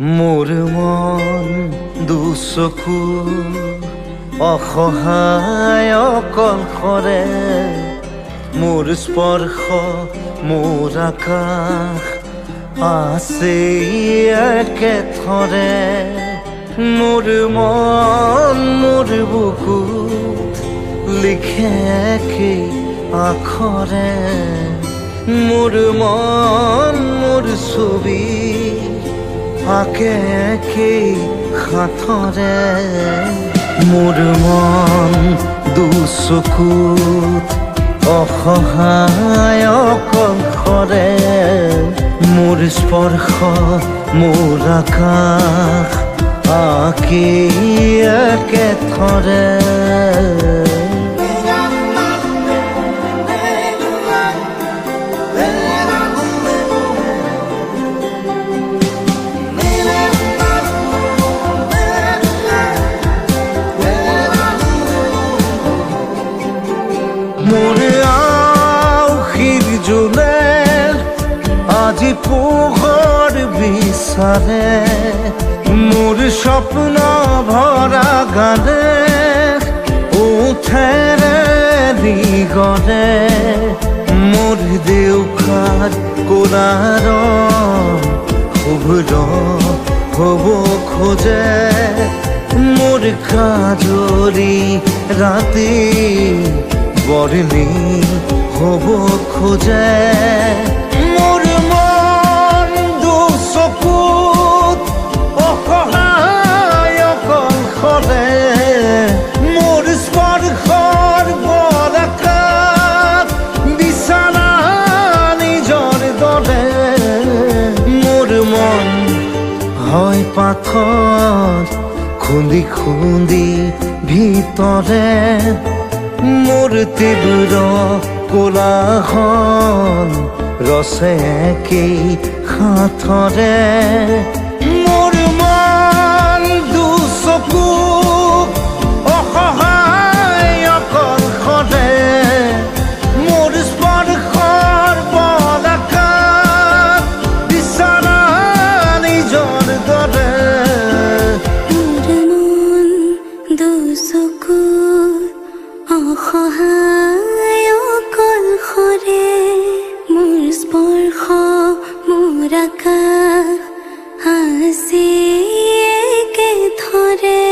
মোৰ মন দুচকু অসহায় অকলশৰে, মোৰ স্পৰ্শ মোৰ আকাশ আছে একেথৰে। মোৰ মন মোৰ বুকুত লিখে একেই আখৰে, মোৰ মন মোৰ ছবি আঁকে একেই হাতৰে। মোৰ মন দুচকুত অসহায় অকলশৰে, মোৰ স্পৰ্শ মোৰ আকাশ আঁকি একেথৰে। মোৰ আউসীৰ জোনে আজি পোহৰ বিচাৰে, মোৰ স্বপ্ন ভৰা গানে উঠেৰে নিগৰে। মোৰ দেউখাৰ কোলাৰ শুভ্ৰ হ'ব খোজে, মোৰ কাজৰি ৰাতি বৰলি হ'ব খোজে। মোৰ মন দুচকুত অসহায় অকলশৰে, মোৰ স্পৰ্শৰ বৰকাত বিছানা নিজৰ দৰে। মোৰ মন হয় পাথৰ খুন্দি খুন্দি ভিতৰে, মোৰ তীব্ৰ কোলাহল ৰচে একেই হাতৰে। মোৰ মন দুচকু অসহায় অকলশৰে, মোৰ স্পৰ্শৰ বৰকাত বিছানা নিজৰ দৰে। অসহায় অকলশৰে, মোৰ স্পৰ্শ মোৰ আকাশ আছে একেথৰে।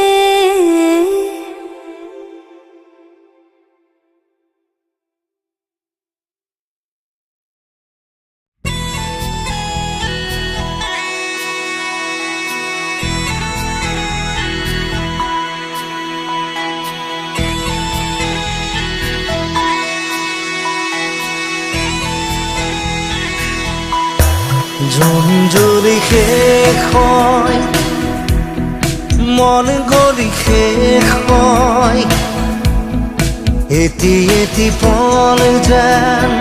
জোন জ্বলি শেষ হয়, মন গলি শেষ হয়, এটি এটি পল যেন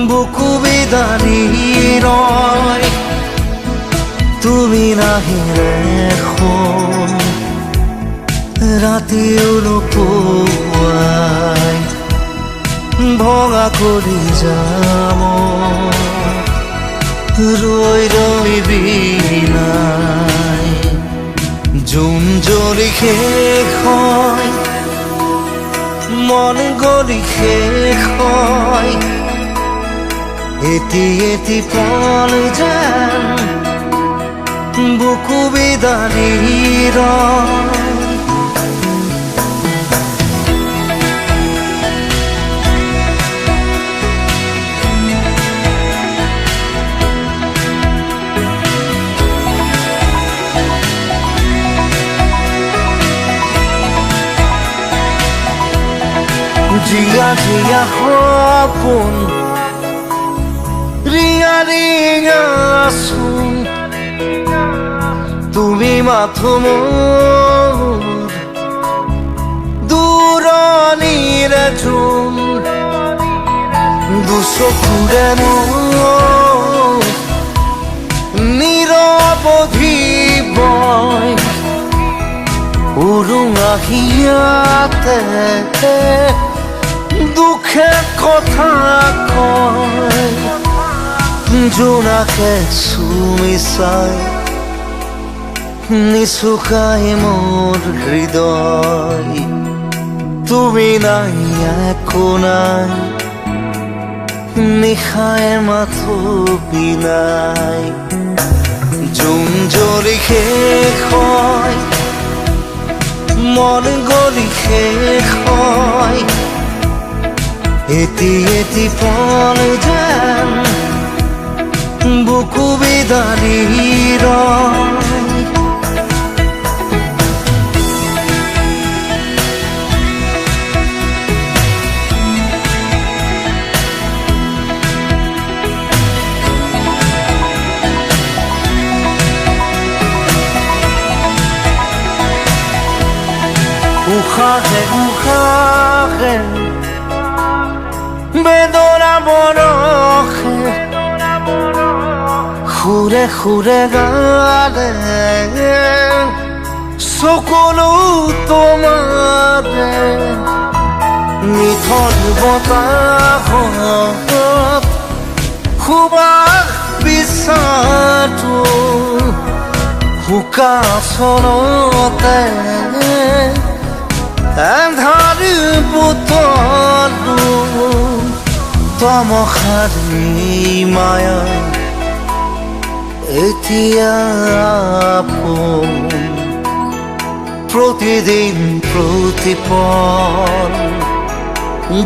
বুকু বিদাৰি ৰয়। তুমি নাহিলে এখন ৰাতিও নোপোৱাই, ভঙা কৰি যাম ৰৈ ৰৈ বিনাই। জোন জ্বলি শেষ হয়, মন গলি শেষ হয়, এটি এটি পল যেন বুকু বিদাৰি ৰয়। জিয়া জিয়া সপোন ৰিঙা ৰিঙা চোন, তুমি মাথো মোৰ দূৰণিৰে জোন। দুচকুৰে মোৰ নিৰৱধি বয়, উৰুঙা হিয়াতে দুখে কথা কয়। জোনাকে চুমি চাই নিচুকাই মোৰ হৃদয় তুমি নাই একো নাই নিশাই মাথো বিলাই জোন জ্বলি শেষ হয় মন গলি শেষ হয় এটি এটি পল যেন বুকু বিদাৰি ৰয় উশাহে উশাহে বেদনা বৰষে সুৰে সুৰে গালে চকুলো তোমাৰে নিথৰ বতাহত সুবাস বিচাৰটো শুকাচলতে এন্ধাৰ বুটলো তমসাৰী মায়া এতিয়া আপোন প্ৰতিদিন প্ৰতিপল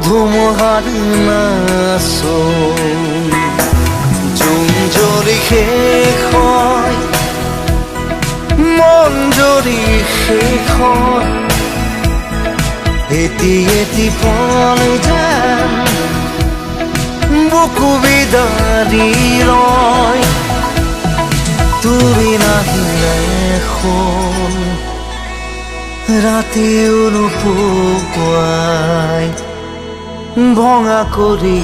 ধুমুহাৰ নাচোন জোন জ্বলি শেষ হয় মন জ্বলি শেষ হয় এটি এটি পল যেন বুকু বিদাৰি ৰয় তুমি নাহিলে শুন ৰাতিও নোপোৱাই ভঙা কৰি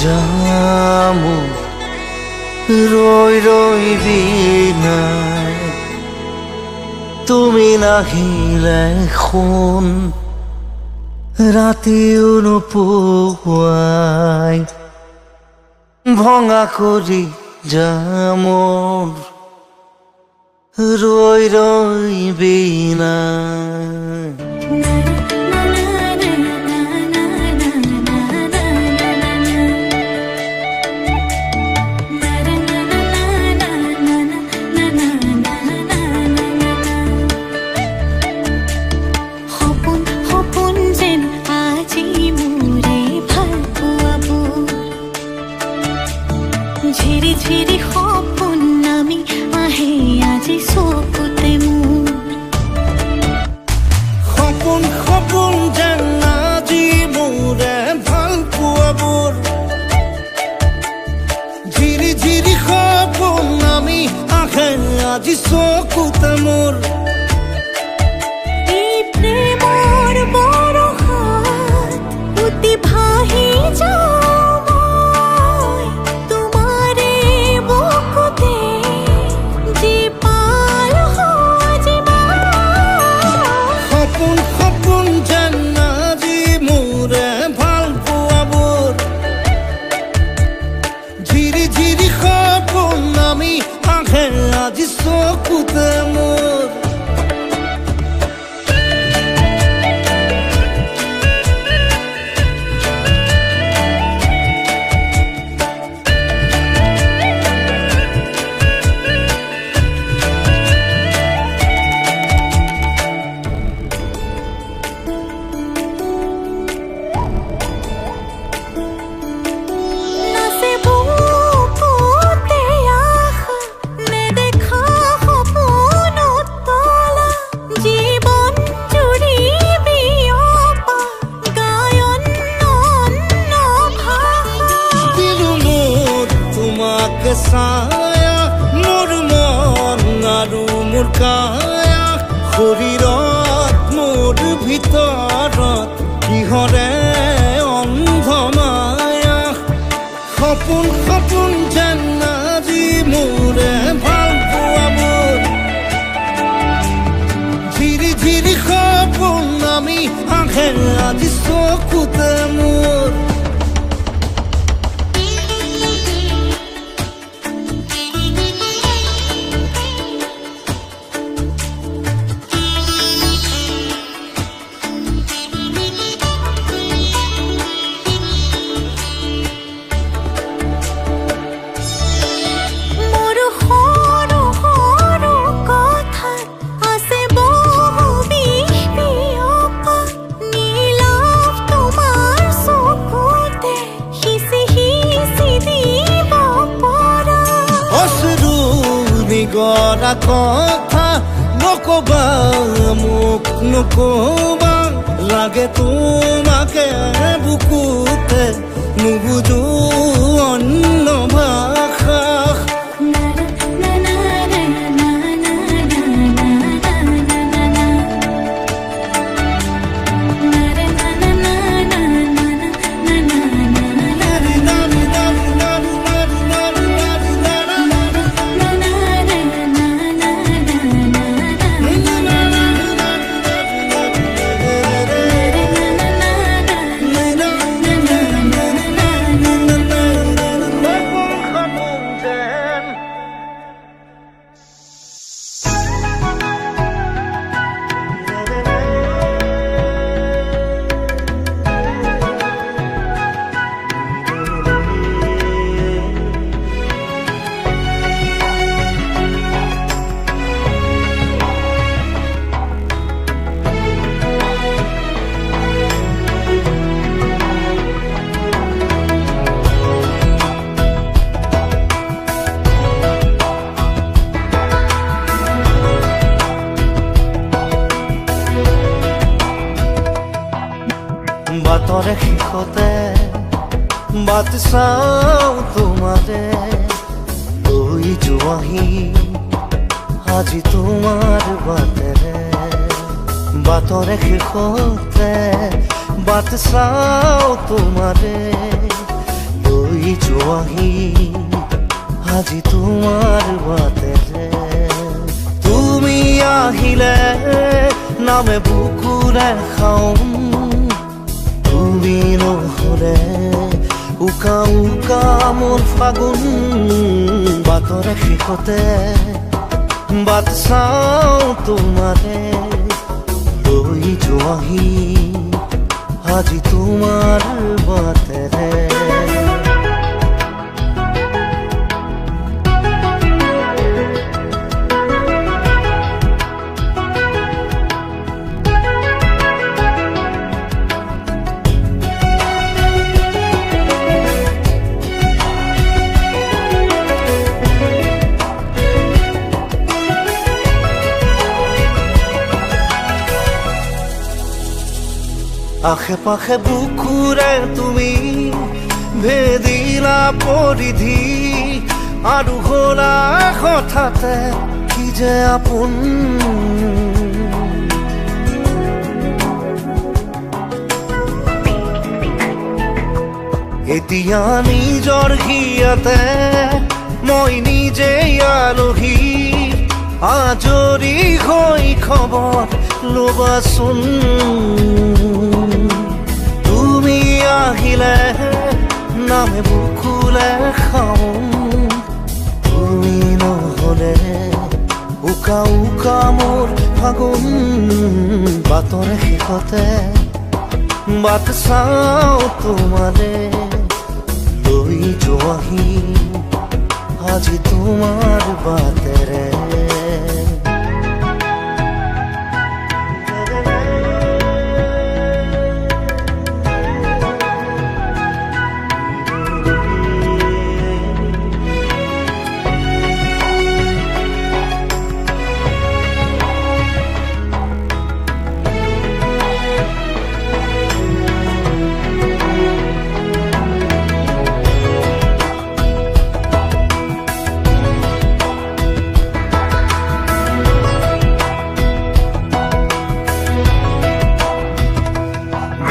যাম ৰৈ ৰৈ বিনাই তুমি নাহিলে শুন ৰাতিও নোপোৱাই ভঙা কৰি যাম ৰৈ ৰৈ বিনাই ঝিৰি ঝিৰি সপোন নামি আহে আজি চকুতে মোৰ সপোন সপোন যেন আজি মোৰে ভাল পোৱাবোৰ ঝিৰি ঝিৰি সপোন নামি আহে আজি চকুতে মোৰ এই প্ৰেমৰ বৰষাত উটি ভাহি যাওঁ মই তোমাৰে বুকুতে জীপাল সজিবা সপোন সপোন যেন আজি মোৰে ভাল পোৱাবোৰ ঝিৰি ঝিৰি সপোন নামি আহে আজি চকুতে মোৰ নাচে বুকুতে আশা নেদেখা সপোনত তলা জীৱন জুৰি বিয়পা গায়ন অন্য ভাষা দিলো মোৰ তোমাকে ছায়া মোৰ মন আৰু মোৰ কায়া শৰীৰত মোৰ ভিতৰত কিহৰে অন্ধ মায়া সপোন সপোন যেন আজি মোৰে ভাল পোৱাবোৰ ঝিৰি ঝিৰি সপোন নামি আহে আজি চকুতে মোৰ গড়া কথা নকবা মোক নকবা লাগে তোমাকে বুকুতে নুবুজো অন্য ভাষা বাটৰে শেষতে বাট চাওঁ তোমাৰে লৈ যোৱাহি আজি তোমাৰ বাটেৰে বাটৰে শেষতে বাট চাওঁ তোমাৰে লৈ যোৱাহি আজি তোমাৰ বাটেৰে তুমি আহিলে নামে বুকুৰে খাওঁ তুমি নহলে উকা উকা মোৰ ফাগুন বাটৰে শেষতে বাট চাওঁ তোমাৰে লৈ যোৱাহি আজি তোমাৰ বাটেৰে আশে পাশে বুকুৰে তুমি ভেদিলা পৰিধি আৰু হলা হঠাতে কি যে আপোন এতিয়া নিজৰ হিয়াতে মই নিজে আলহী আজৰি হৈ খবৰ ল'বাচোন তুমি আহিলে নামে বুকুলে খাওঁ তুমি নহলে উকা উকা মোৰ ফাগুন বাটৰে শেষতে বাট চাওঁ তোমাৰে লৈ যোৱাহি আজি তোমাৰ বাটেৰে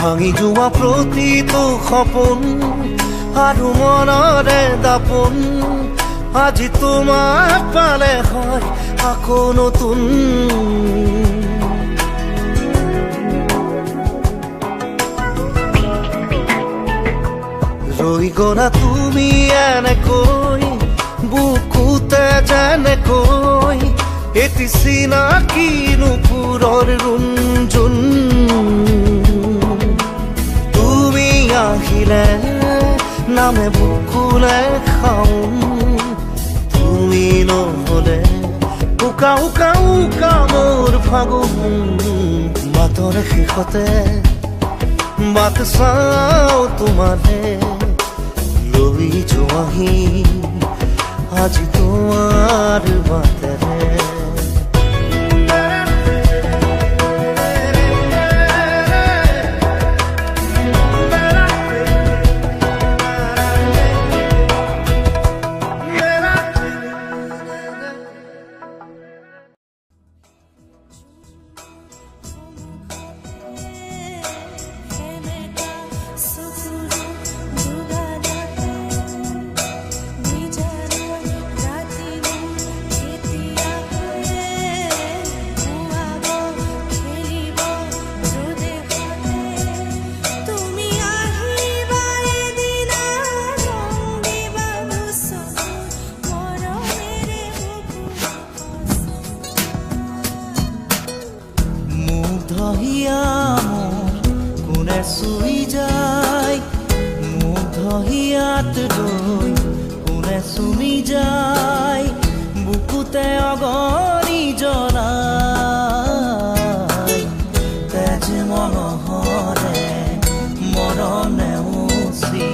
ভাঙি যোৱা প্ৰতিটো সপোন আৰু মনৰে দাপোন আজি তোমাক পালে হয় আকৌ নতুন ৰৈ গলা তুমি এনেকৈ বুকুতে যেনেকৈ এটি চিনাকি নুপুৰৰ ৰুণজুন আহিলে নামে বুকুলে খাওঁ তুমি নহলে উকা উকা উকা মোৰ ফাগুন বাটৰে শেষতে বাট চাওঁ তোমাৰে লৈ যোৱাহি আজি তোমাৰ বাটেৰে কোনে চুই যায় মুগ্ধ হিয়াত ৰৈ কোনে চুমি যায় বুকুতে অগণি জ্বলাই তেজ মনোহৰে মৰম নেওচি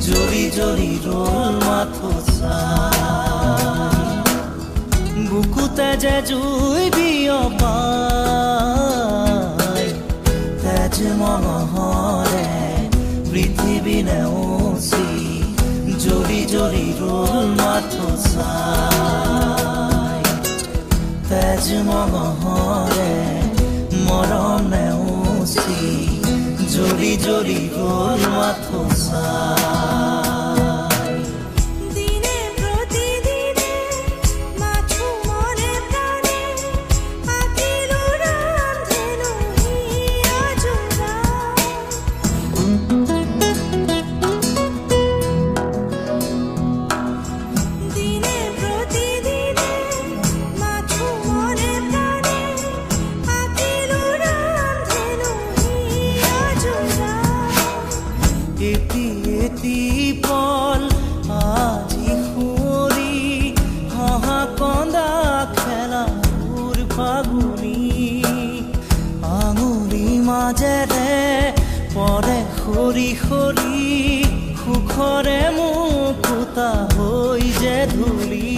জৰি জৰি ৰল মাথো চাই বুকুতে যে জুই বিয়পাই তেজ মনোহৰে পৃথিৱী নেওচি জৰি জৰি ৰল মাথো চাই তেজ মনোহৰে মৰম নেওচি জৰি জৰি ৰল মাথো চাই দিনে প্ৰতিদিনে মাথো মনে প্ৰাণে আঁকিলো ৰান্ধেনো হিয়া জোৰা দিনে প্ৰতিদিনে মাথো মনে প্ৰাণে আঁকিলো ৰান্ধেনো হিয়া জোৰা এটি এটি পল আজি সুঁৱৰি হাঁহা কন্দা খেলা সুৰ ফাগুনি আঙুলি মাজেৰে পৰে সৰি সৰি সুখৰে মুকুতা হৈ যে ধূলি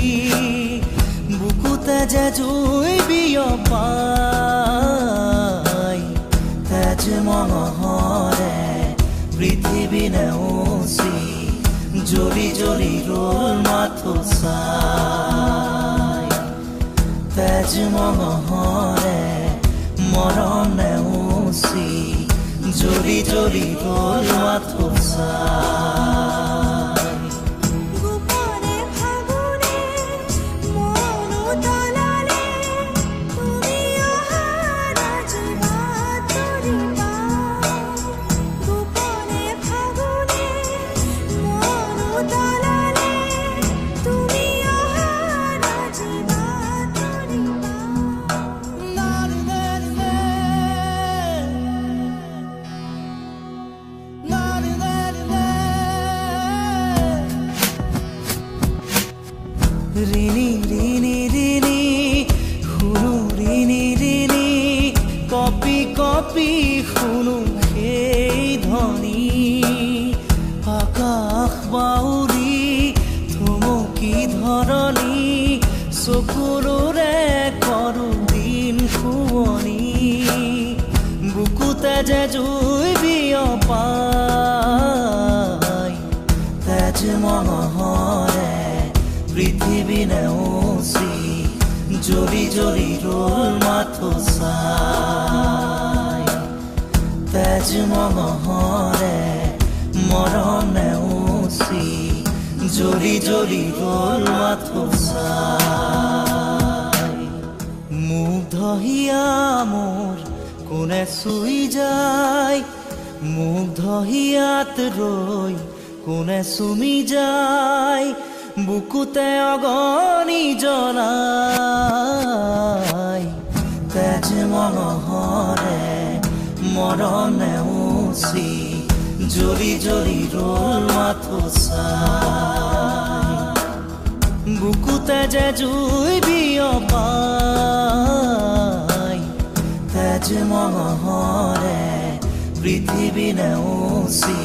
বুকুতে যে জুই বিয়পাই তেজ মনোহৰে পৃথিৱী নেওচি জৰি জৰি ৰল মাথো চাই তেজ মনোহৰে মৰম নেওচি জৰি জৰি ৰল মাথো চাই গোপনে ফাগুনে মন উতলালে তুমি অহা আজি বাতৰিবা গোপনে ফাগুনে মন উতলালে তুমি অহা আজি বাতৰিবা ৰিণি ৰিণি ৰিণি শুনো ৰিণি ৰিণি কপি কপি শুনো সেই ধ্বনি আকাশ বাউৰি থমকি ধৰণি চকুৰে কৰো দিন শুৱনি বুকুতে যে জুই বিয়পাই তেজ মনোহৰে পৃথিৱী নেওচি জৰি জৰি ৰল মাথো চাই তেজ মনোহৰে মৰম নেওচি জৰি জৰি ৰল মাথো চাই মুগ্ধ হিয়া মোৰ কোনে চুই যায় মুগ্ধ হিয়াত ৰৈ কোনে চুমি যায় বুকুতে অগণি জ্বলাই তেজ মনোহৰে মৰম নেওচি জৰি জৰি ৰল মাথো চাই বুকুতে যে জুই বিয়পাই তেজ মনোহৰে পৃথিৱী নেওচি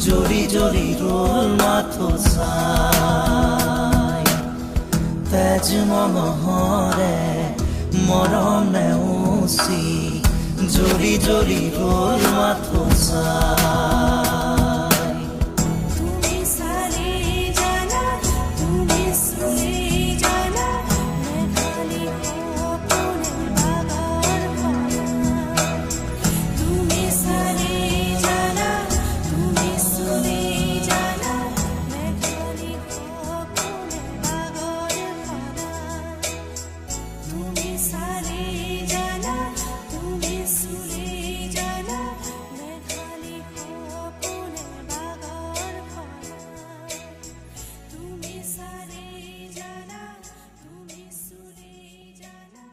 জৰি জৰি ৰল মাথো চাই তেজ মঙহৰে মৰম নেওচি জৰি জৰি গ'ল মাথো চাই তুমি চালে জানা তুমি চুলে জানা মেঘালী সপোনে বাগাৰ পানা তুমি চালে জানা তুমি চুলে জানা মেঘালী সপোনে বাগাৰ পানা তুমি চালে জানা তুমি চুলে জানা মেঘালী সপোনে বাগাৰ পানা তুমি চালে জানা তুমি চুলে জানা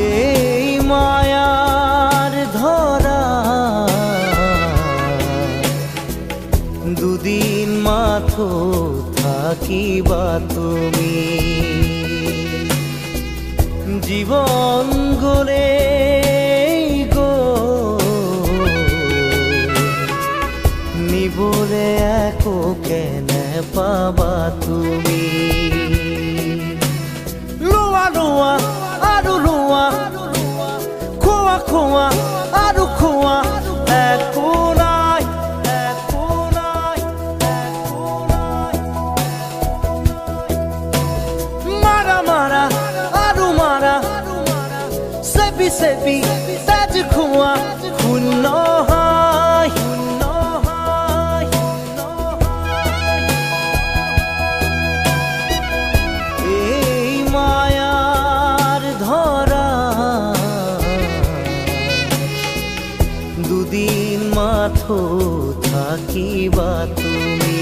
এই মায়ার ধরা দুদিন মাথো থাকিবা তুমি জীবন গলে গো নিবলে একো কেনে পাবা তুমি লোৱা লোৱা আৰু লোৱা খোৱা খোৱা আৰু খোৱা একো নাই একো নাই একো নাই মাৰা মাৰা আৰু মাৰা চেপি চেপি তেজ খোৱা শূন্য হয় শূন্য হয় শূন্য হয় এই মায়াৰ ধৰা দুদিন মাথো থাকিবা তুমি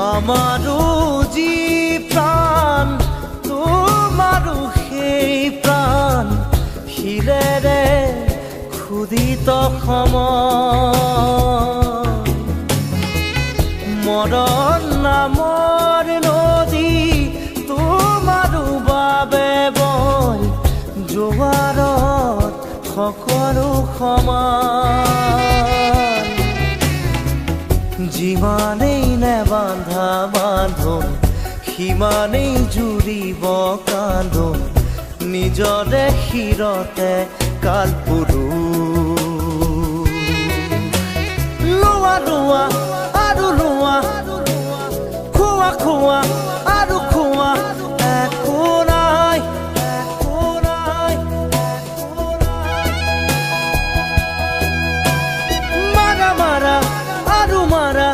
আমাৰো যি প্ৰাণ তোমাৰো সেই প্ৰাণ শিৰেৰে ক্ষুধিত সময় মৰণ নামৰ নদী তোমাৰো বাবে বয় জোৱাৰত সকলো সমান যিমানেই নেবান্ধা বান্ধোন সিমানেই জুৰিব কান্দোন নিজৰে শিৰতে কালপুৰু লোৱা লোৱা আৰু লোৱা খোৱা খোৱা আৰু খোৱা একো নাই একো নাই একো নাই মাৰা মাৰা আৰু মাৰা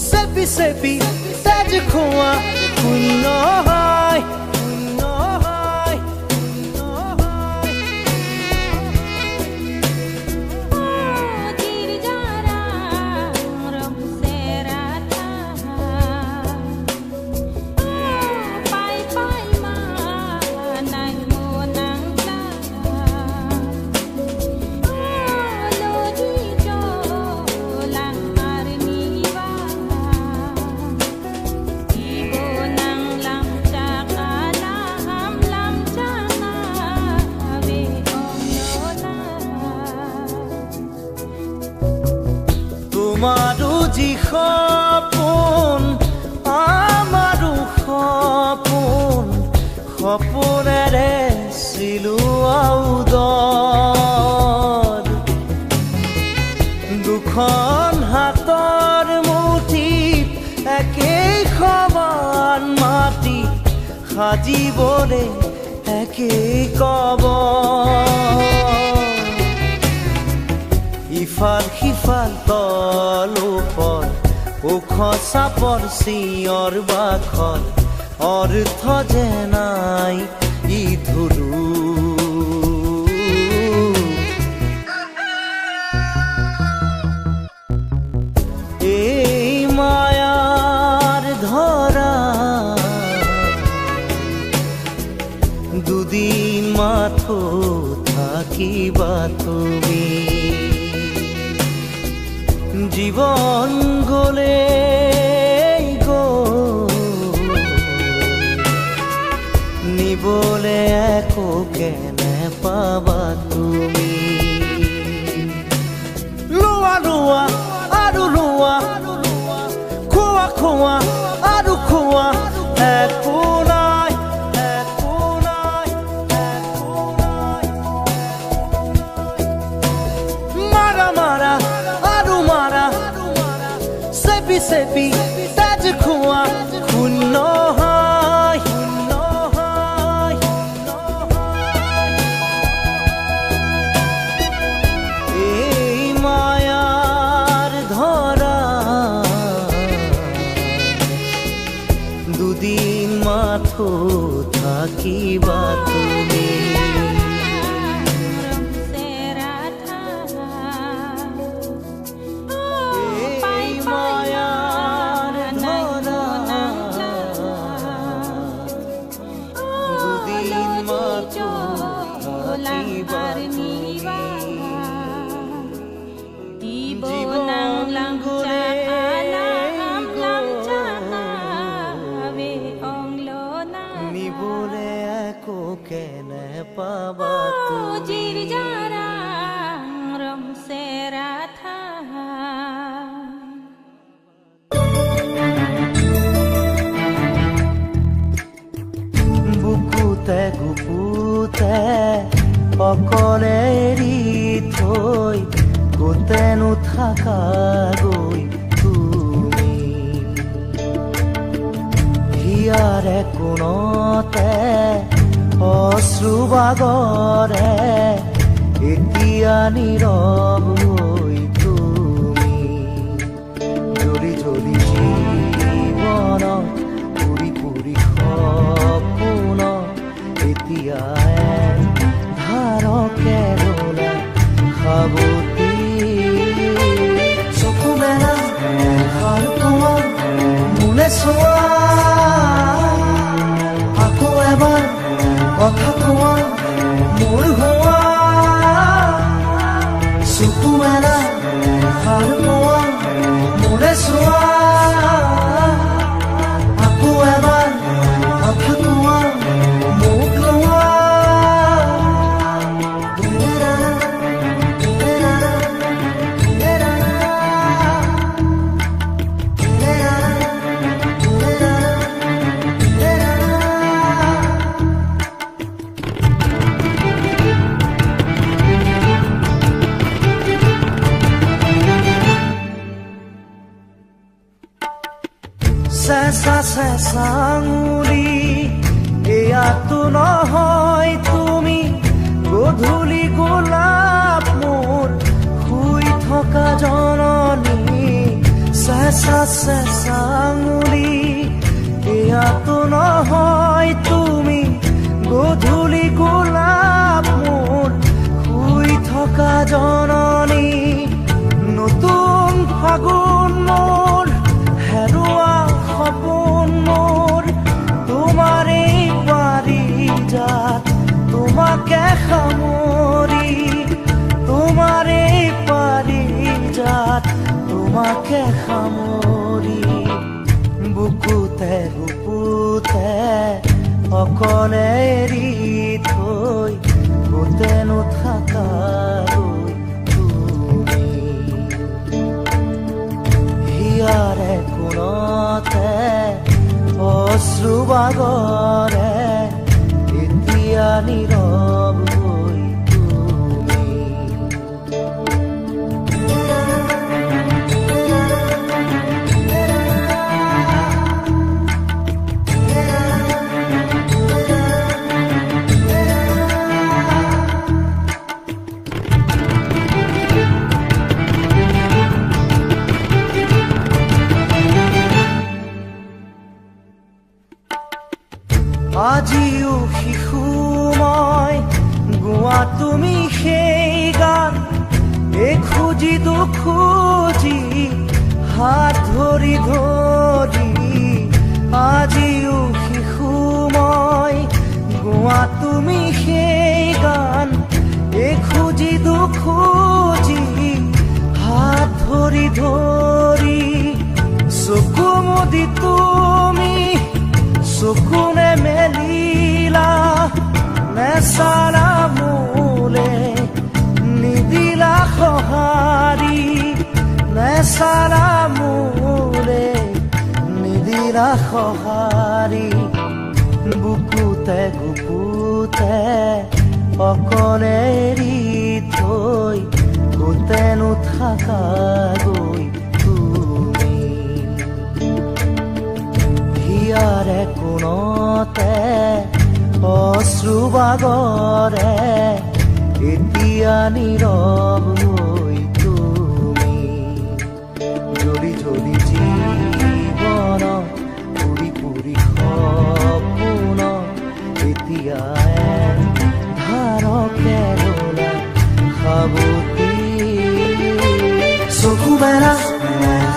চেপি চেপি তেজ খোৱা শূন্য হয় শূন্য হয় শূন্য হয় সাজিবলে একেই কব ইফাল সিফাল তল ওপৰ ওখ চাপৰ চিঞৰ বাখৰ অৰ্থ যে নাই ই ধুলু এই মায়াৰ ধৰা দুদিন মাথো থাকিবা তুমি জীবন গলে নিবলে একো কেনে পাবা তুমি লোৱা লোৱা আৰু লোৱা খোৱা খোৱা আৰু খোৱা একো নাই একো নাই একো নাই মাৰা মাৰা আৰু মাৰা চেপি চেপি তেজ খোৱা শূন্য হয় শূন্য হয় এই মায়াৰ ধৰা দুদিন মাথো থাকিবা তুমি নিবলে একো কেনে পাবা জিৰ যাৰা ৰম সেৰা থা বুকুতে গুপুতে অকলে এৰি থৈ গোটেনো থাকা গৈ তুমি হিয়াৰে কোণতে অশ্ৰু বাগৰে এতিয়া নীৰৱ হৈ তুমি জ্বলি জ্বলি জীৱনত পুৰি পুৰি সপোন এতিয়া ধাৰকে ৰলা সাৱতি চকু মেলা আৰু তোমাৰ মোলে চোৱা আকৌ এবাৰ কথা কোৱা মোৰ হোৱা চকু মেলা আৰু কোৱা মোলে চোৱা আকৌ এবাৰ কথা কোৱা মোক লোৱা চেঁচা চেঁচা আঙুলি এয়াতো নহয় তুমি গধূলি গোলাপ মোৰ শুই থকা জননী চেঁচা চেঁচা আঙুলি এয়াতো নহয় তুমি গধূলি গোলাপ মোৰ শুই থকা জননী নতুন ফাগুন মোৰ হেৰুৱা সপোন মোৰ তোমাৰে পাৰিজাত তোমাকে সামৰি তোমাৰে পাৰিজাত তোমাকে সামৰি বুকুতে গুপুতে অকলে এৰি থৈ গোটেনো থাকা তুমি হিয়াৰে কোণতে অশ্ৰু বাগৰে এতিয়া নীৰৱ হৈ তুমি আজিও শিশু মই গোৱা তুমি সেই গান খুজি দুখুজি হাত ধৰি ধৰি আজিও শিশু মই গোৱা তুমি সেই গান খুজি দুখুজি হাত ধৰি ধৰি চকু মুদি তুমি চকুনে মেলিলা নেচাৰা মোলে নিদিলা সঁহাৰি নেচাৰা মোলে নিদিলা সঁহাৰি বুকুতে গুপুতে অকলে এৰি থৈ গোটেনো থাকাগৈ তুমি হিয়াৰে কোণতে অশ্ৰু বাগৰে এতিয়া নীৰৱ হৈ তুমি জ্বলি জ্বলি জীৱন পুৰি পুৰি সপোন এতিয়া ধাৰকে ৰলা সাৱতি চকু মেলা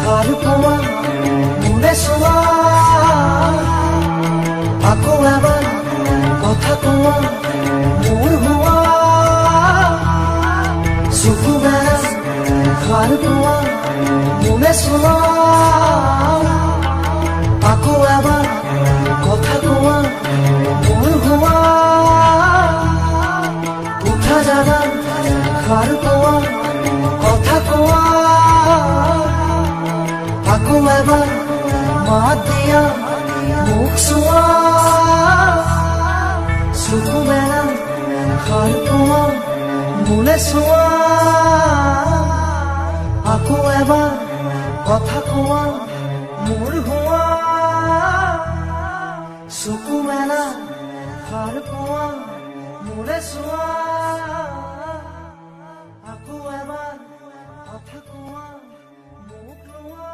ভাল পোৱা মোলে চোৱা আকৌ এবাৰ কথা কোৱা মোৰ হোৱা চকু মেলা ভাল পোৱা মোলে চোৱা আকৌ এবাৰ কথা কোৱা মোৰ হোৱা উঠা জাগা ভাল পোৱা কথা কোৱা আকৌ এবাৰ মাত দিয়া মুখ চোৱা চকু মেলা ভাল পোৱা মোলে চোৱা আকৌ এবাৰ কথা কোৱা মোৰ হোৱা চকু মেলা ভাল পোৱা মোলে চোৱা আকৌ এবাৰ কথা কোৱা মোক লোৱা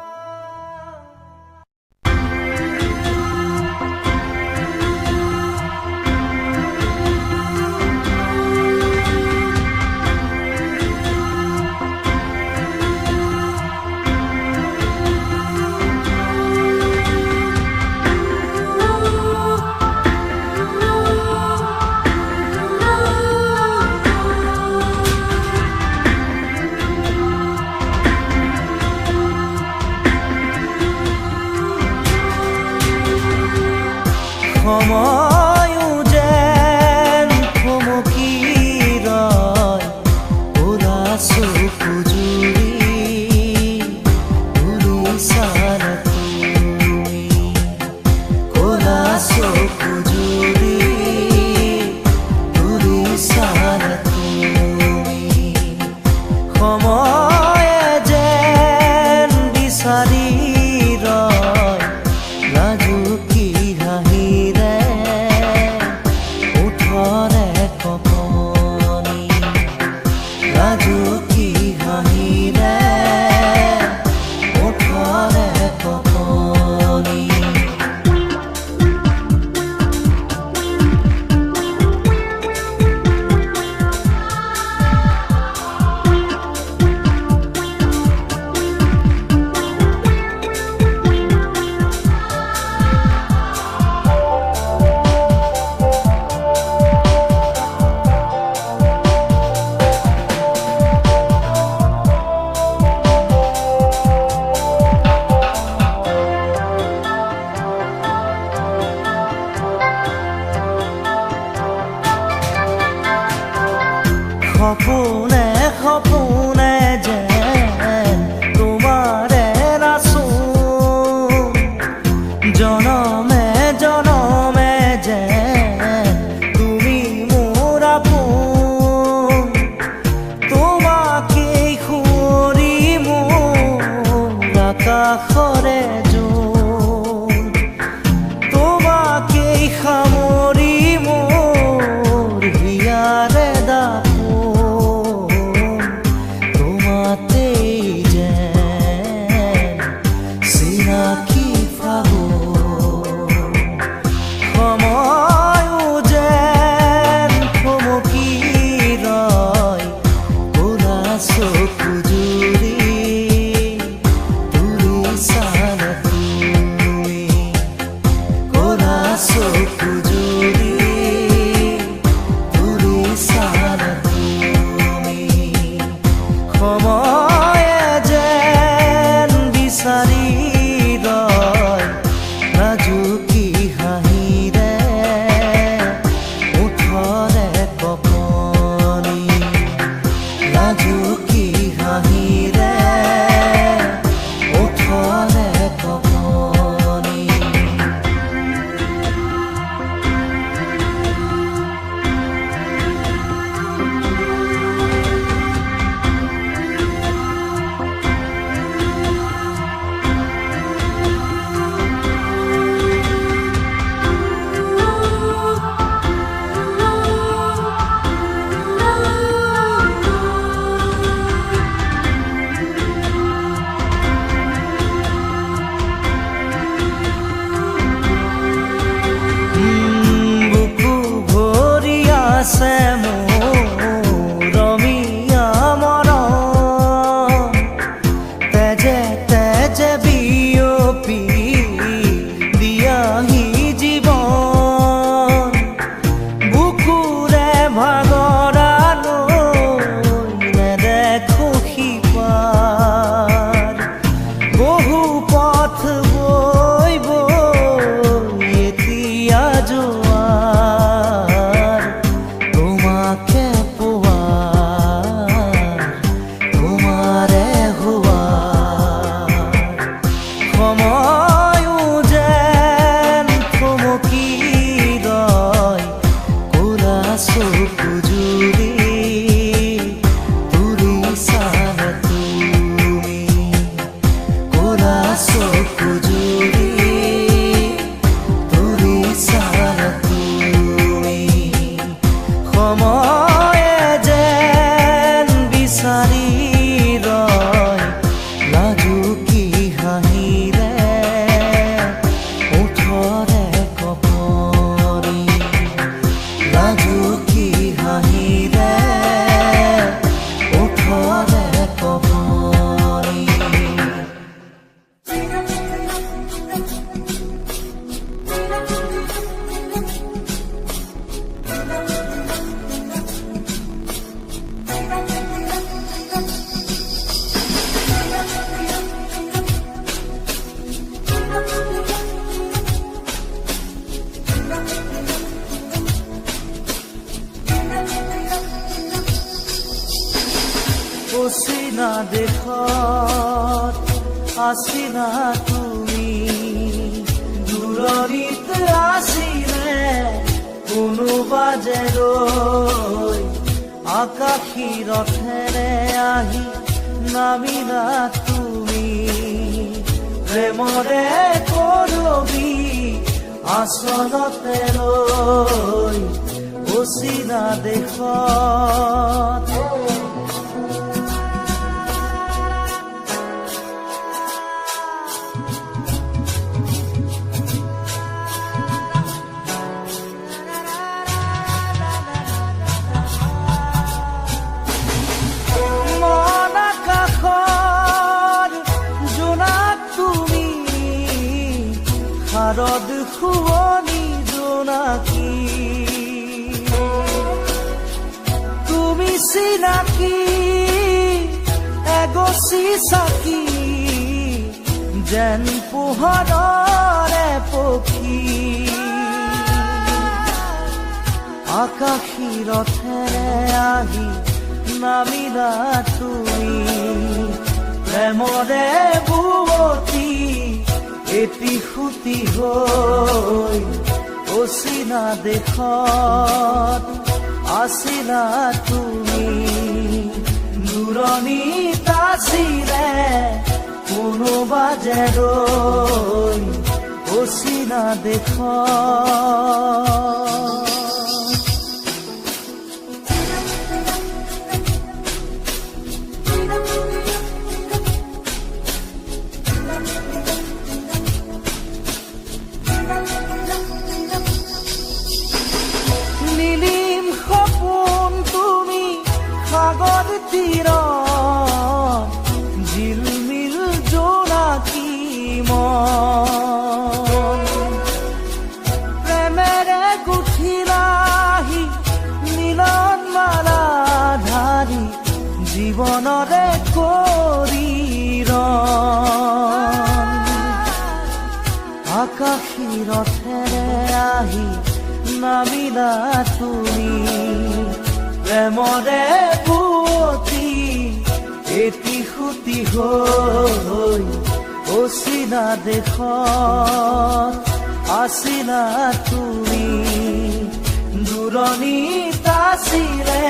সময়ো যেন থমকি ৰয় ওলা চকু জুৰি উৰিছানে তুমি ক'লা চকু জুৰি উৰিছানে তুমি সময়ে যেন বিচাৰি ৰয় লাজুকী হাঁহিৰে উঠৰে কপনি লাজুকী হাঁহিৰে উঠৰে কপনি সপোনে সপোনে যেন তোমাৰে নাচোন জনমে জনমে যেন তুমি মোৰ আপোন তোমাকেই সুঁৱৰি মোৰ আকাশৰে জোন তোমাকেই সামৰি মোৰ হিয়াৰে দাপোন অচিনা দেশত আছিলা তুমি, দূৰণিত আছিলে কোনোবা যে ৰৈ, আকাশী ৰথেৰে আহি নামিলা তুমি, প্ৰেমৰে কৰবি আচলতে লৈ অচিনা দেশত। মন আকাশৰ জোনাক তুমি, শাৰদ শুৱনি জোনাকী, তুমি চিনাকি এগছি চাকি, যেন পোহৰৰে পক্ষী, আকাশী ৰথেৰে আহি নামিলা তুমি, প্ৰেমৰে বুৱতী এটি সুতি হৈ অচিনা দেশত আছিলা তুমি, দূৰণিত আছিলে কোনোবা যে ৰৈ অচিনা দেশত। নীলিম সপোন তুমি সাগৰ তীৰত, ঝিলমিল জোনাকী মন, প্ৰেমেৰে গুঠিলাহি মিলন মালা ধাৰি, জীৱনৰে কৰি ৰণ, আকাশী ৰথেৰে আহি নামিলা তুমি, প্ৰেমৰে বুৱতী এটি সুতি হৈ অচিনা দেশত আছিলা তুমি, দূৰণিত আছিলে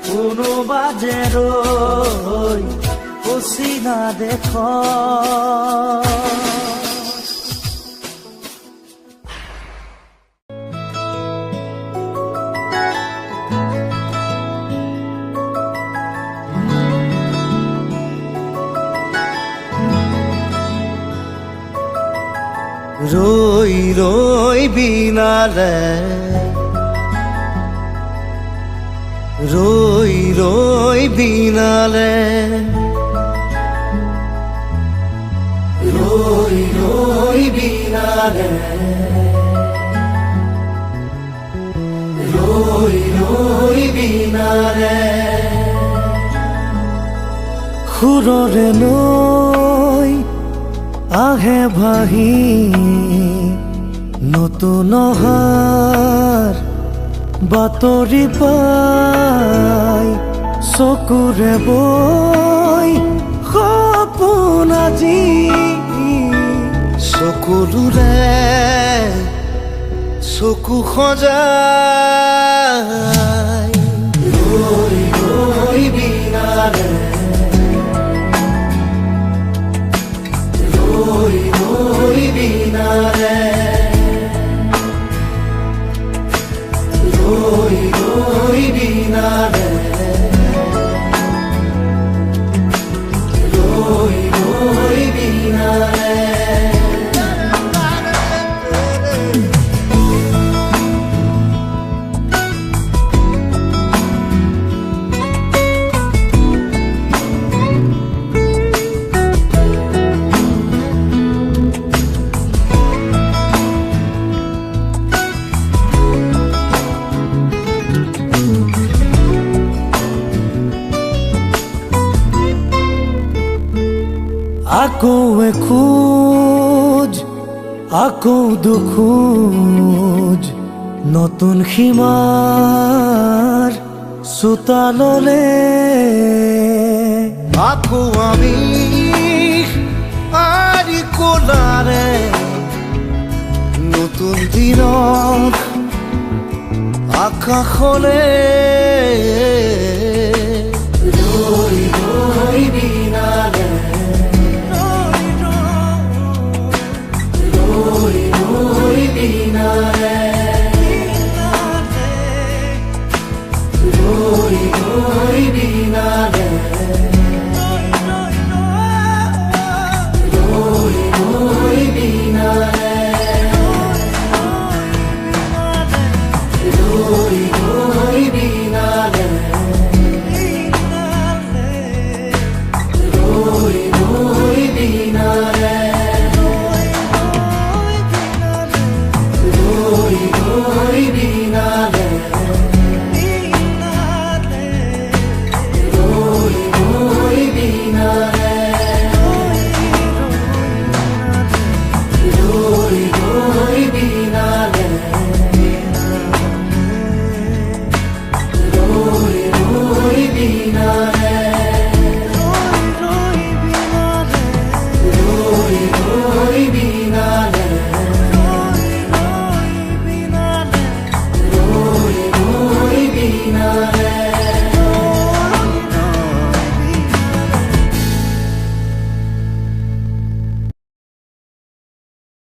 কোনোবা যে ৰৈ অচিনা দেশত। ৰৈ ৰৈ বিনালে, ৰৈ ৰৈ বিনালে, ৰৈ ৰৈ বিনালে, ৰৈ ৰৈ বিনালে, সুৰৰে নৈ আহে ভাহি নতুন অহাৰ বাতৰি পাই, চকুৰে বৈ সপোন আজি, চকুলোৰে চকু সজাই, ৰৈ ৰৈ বিনালে, ৰৈ ৰৈ বিনালে, ৰৈ ৰৈ বিনালে, ৰৈ ৰৈ বিনালে। আকৌ এখোজ আকৌ দুখোজ নতুন সীমাৰ চোতাললে আকৌ আমি আৰি কোলাৰে নতুন দিনত আকাশলে ৰৈ ৰৈ বিনালে ৰৈ ৰৈ বিনালে ৰৈ ৰৈ বিনালে ৰৈ ৰৈ বিনালে ৰৈ ৰৈ বিনালে ৰৈ ৰৈ বিনালে ৰৈ ৰৈ